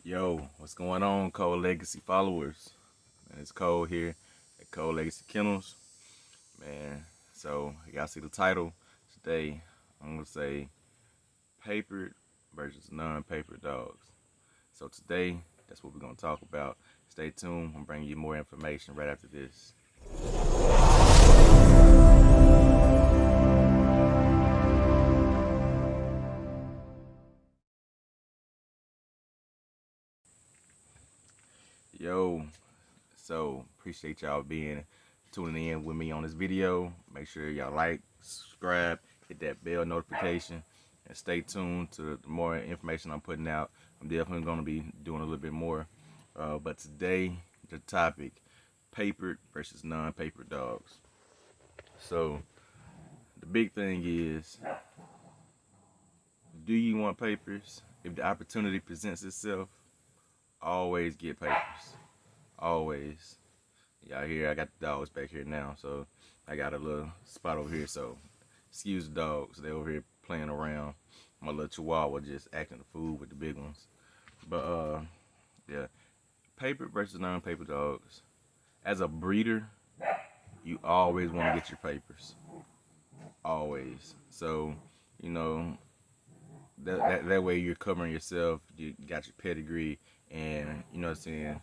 Yo, what's going on, Cole Legacy followers? Man, it's Cole here at Cole Legacy Kennels. Man, so y'all see the title today. I'm gonna say papered versus non-papered dogs. So today, that's what we're gonna talk about. Stay tuned. I'm bringing you more information right after this. Yo, so appreciate y'all being tuning in with me on this video. Make sure y'all like, subscribe, hit that bell notification, and stay tuned to the more information I'm putting out. I'm definitely going to be doing a little bit more. But today, the topic, papered versus non-papered dogs. So the big thing is, do you want papers? If the opportunity presents itself, always get papers. Always. Y'all hear I got the dogs back here now, so I got a little spot over here, so excuse the dogs. They over here playing around. My little chihuahua just acting the fool with the big ones. But yeah. Paper versus non-paper dogs. As a breeder, you always want to get your papers. Always. So, you know, that way you're covering yourself, you got your pedigree, and you know what I'm saying,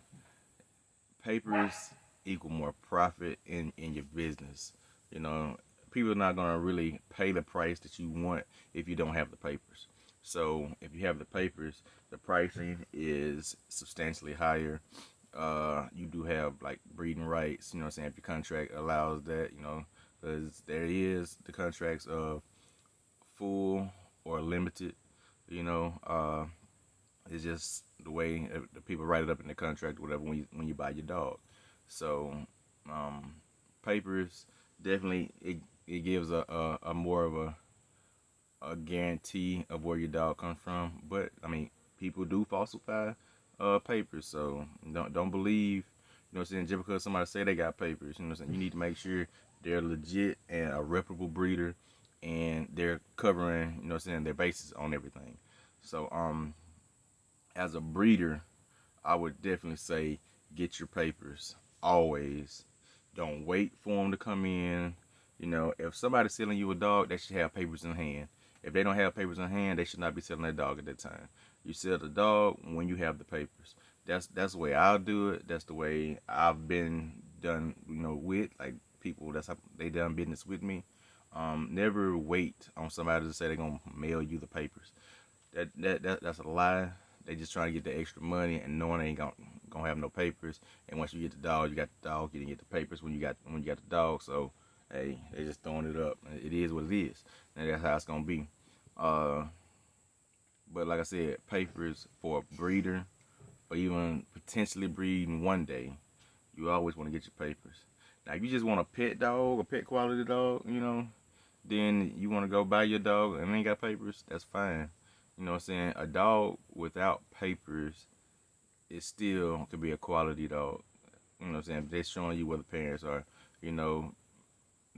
papers equal more profit in your business. You know, people are not gonna really pay the price that you want if you don't have the papers. So if you have the papers, the pricing is substantially higher. You do have like breeding rights. You know what I'm saying? If your contract allows that, you know, because there is the contracts of full or limited. You know, it's just the way the people write it up in the contract, or whatever, when you buy your dog. So, um, papers definitely it gives a more of a guarantee of where your dog comes from. But I mean, people do falsify papers, so don't believe. You know what I'm saying? Just because somebody say they got papers, you know what I'm saying? You need to make sure they're legit and a reputable breeder, and they're covering, you know what I'm saying, their bases on everything. So as a breeder, I would definitely say get your papers always. Don't wait for them to come in. You know, if somebody's selling you a dog, they should have papers in hand. If they don't have papers in hand, they should not be selling that dog at that time. You sell the dog when you have the papers. That's the way I'll do it. That's the way I've been done. You know, with like people that's how they done business with me. Never wait on somebody to say they're gonna mail you the papers. That's a lie. They just trying to get the extra money and knowing they ain't gonna have no papers. And once you get the dog, you got the dog. You didn't get the papers when you got the dog. So hey, they just throwing it up. It is what it is, and that's how it's gonna be. Uh, but like I said, papers for a breeder or even potentially breeding one day, you always want to get your papers. Now, if you just want a pet dog, a pet quality dog, you know, then you want to go buy your dog and ain't got papers, that's fine. You know what I'm saying? A dog without papers, it still could be a quality dog. You know what I'm saying? They're showing you where the parents are. You know,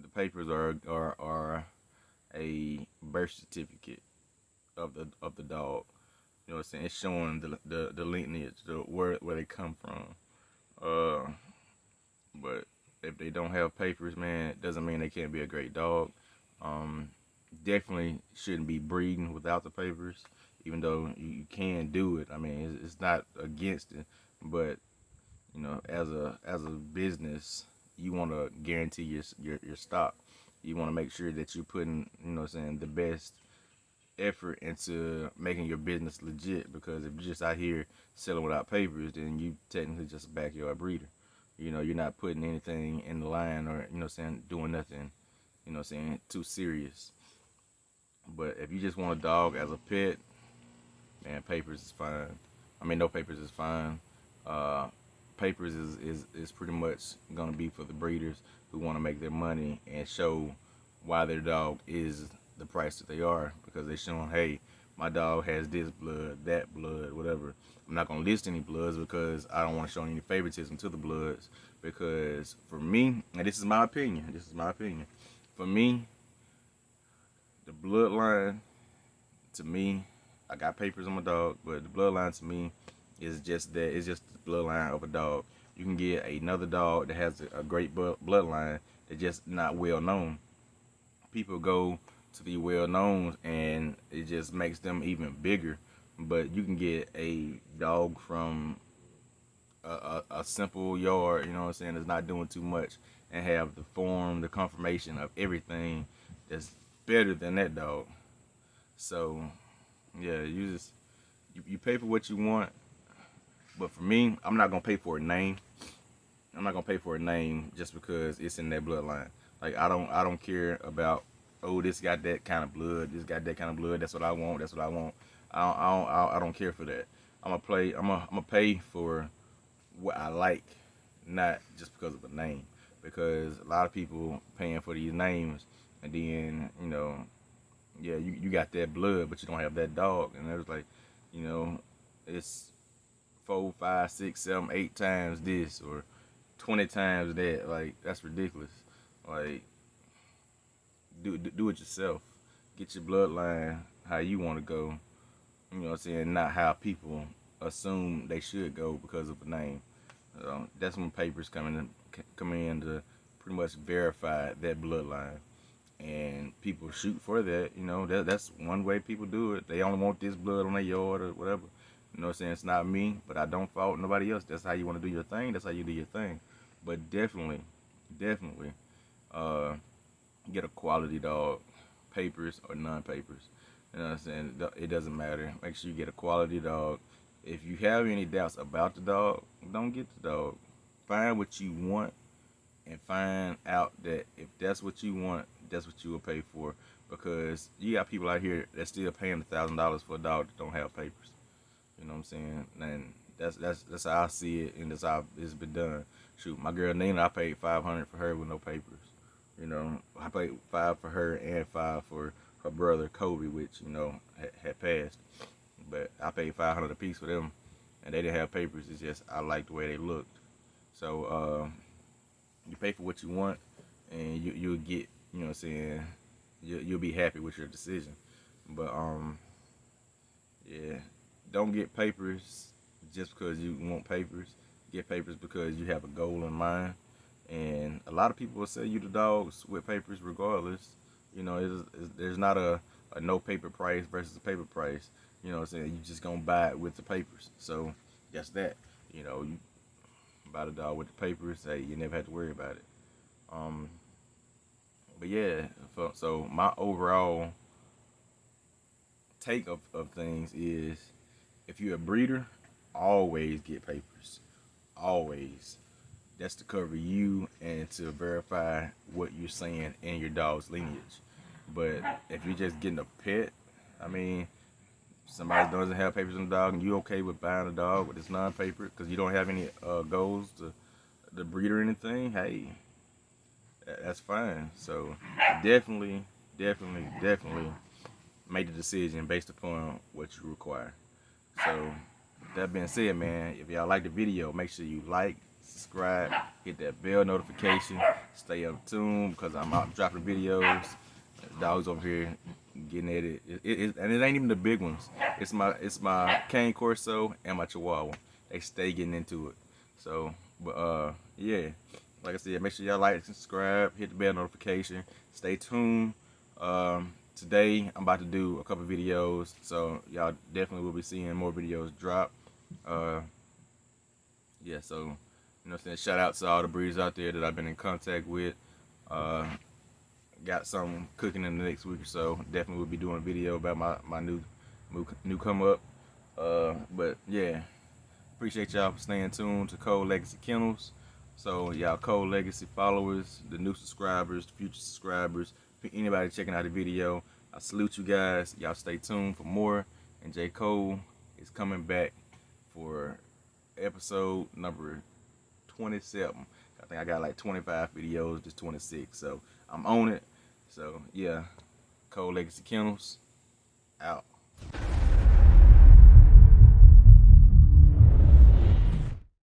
the papers are a birth certificate of the dog. You know what I'm saying? It's showing the lineage, where they come from. Uh, but if they don't have papers, man, it doesn't mean they can't be a great dog. Um, Definitely shouldn't be breeding without the papers, even though you can do it. I mean, it's not against it, but you know, as a business, you want to guarantee your stock. You want to make sure that you're putting, you know, what I'm saying, the best effort into making your business legit. Because if you're just out here selling without papers, then you technically just a backyard breeder. You know, you're not putting anything in the line, or you know, what I'm saying, doing nothing, you know, what I'm saying, too serious. But if you just want a dog as a pet, man, papers is fine. I mean, no papers is fine. Uh, Papers is pretty much gonna be for the breeders who want to make their money and show why their dog is the price that they are, because they're showing, hey, my dog has this blood, that blood, whatever. I'm not gonna list any bloods because I don't want to show any favoritism to the bloods. Because for me, and this is my opinion, for me, the bloodline, to me, I got papers on my dog, but the bloodline to me It's just that it's just the bloodline of a dog. You can get another dog that has a great bloodline that's just not well known. People go to the well known and it just makes them even bigger. But you can get a dog from a simple yard, you know what I'm saying, that's not doing too much, and have the form, the confirmation of everything that's better than that dog. So yeah, you pay for what you want. But for me, I'm not gonna pay for a name. I'm not gonna pay for a name just because it's in that bloodline. Like I don't care about, oh, this got that kind of blood, this got that kind of blood. That's what I want. That's what I want. I don't care for that. I'm gonna pay for what I like, not just because of a name. Because a lot of people paying for these names, and then yeah, you got that blood, but you don't have that dog, and it was like, it's 4, 5, 6, 7, 8 times this or 20 times that. Like, that's ridiculous. Like, do it yourself. Get your bloodline how you want to go. You know what I'm saying? Not how people assume they should go because of a name. That's when papers come in to pretty much verify that bloodline. And people shoot for that. That's one way people do it. They only want this blood on their yard or whatever. You know what I'm saying? It's not me, but I don't fault nobody else. That's how you want to do your thing. That's how you do your thing. But definitely, uh, get a quality dog, papers or non-papers. You know what I'm saying? It doesn't matter. Make sure you get a quality dog. If you have any doubts about the dog, don't get the dog. Find what you want and find out that if that's what you want, that's what you will pay for. Because you got people out here that still paying $1,000 for a dog that don't have papers. You know what I'm saying? And that's how I see it, and that's how it's been done. Shoot, my girl Nina, I paid $500 for her with no papers. I paid $5 for her and $5 for her brother Kobe, which had passed. But I paid $500 a piece for them, and they didn't have papers. It's just I liked the way they looked. So you pay for what you want, and you'll get. You know what I'm saying? You'll be happy with your decision. But yeah, don't get papers just because you want papers. Get papers because you have a goal in mind. And a lot of people will sell you the dogs with papers regardless. There's not a no paper price versus a paper price. You know what I'm saying? You just gonna buy it with the papers. So that's that. You buy the dog with the papers. Hey, you never have to worry about it. But yeah, so my overall take of things is, if you're a breeder, always get papers. Always. That's to cover you and to verify what you're saying in your dog's lineage. But if you're just getting a pet, I mean, somebody doesn't have papers on the dog and you okay with buying a dog with this non-paper because you don't have any goals to breed or anything, hey, that's fine. So definitely make the decision based upon what you require. So with that being said, man, if y'all like the video, make sure you like, subscribe, hit that bell notification, stay up tuned because I'm out dropping videos. Dogs over here getting at it. And it ain't even the big ones. It's my Cane Corso and my Chihuahua. They stay getting into it. So, but yeah, like I said, make sure y'all like, subscribe, hit the bell notification, stay tuned. Today I'm about to do a couple videos, so y'all definitely will be seeing more videos drop. Yeah, so you know what I'm saying, shout out to all the breeders out there that I've been in contact with. Got something cooking in the next week or so. Definitely will be doing a video about my new come up. But yeah, appreciate y'all for staying tuned to Cole Legacy Kennels. So y'all Cole Legacy followers, the new subscribers, the future subscribers, anybody checking out the video, I salute you guys. Y'all stay tuned for more. And J. Cole is coming back for episode number 27. I think I got like 25 videos, just 26. So I'm on it. So yeah, Cole Legacy Kennels out.